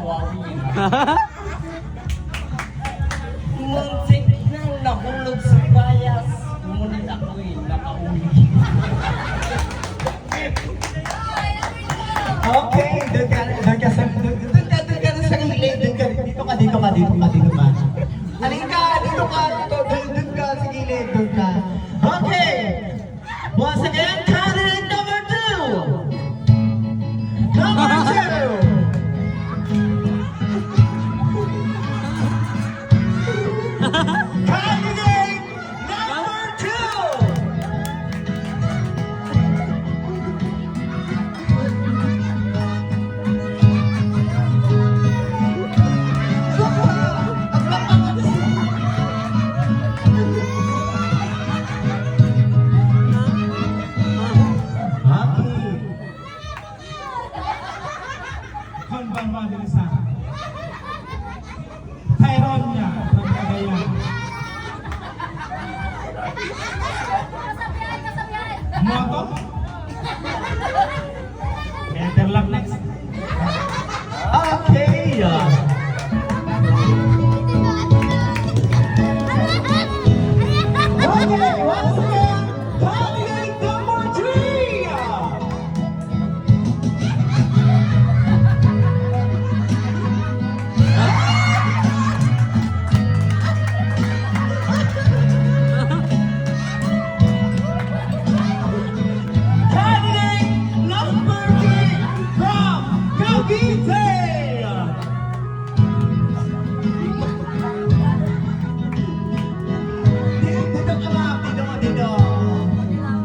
wawawin. Muntik nang nahulog sa bayas, ngunit ako'y nakauwi. Okay, doon ka sa gilid, dito ka. Halika, dito ka, doon ka sa gilid, doon ka. Okay, once again, candidate number 2. Number 2. Candidate number 2. Konbang Madrasa. Tyronia from Cagayan. Moto. Interlock next. Okay. Okay, once again, candidate number 3. Candidate number 3 from Cavite. Dito ka ma'am, dito.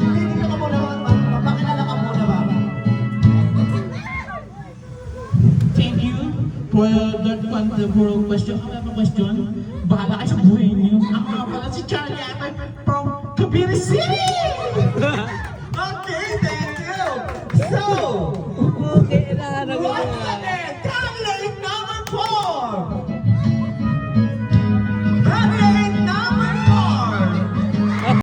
Dito ka muna, mapakilala ka muna ma'am. Thank you for that wonderful question. Ano ba question? Bahala kayo sa buhay niyo. Ako nga pala si Charlie Ate from Cavite City!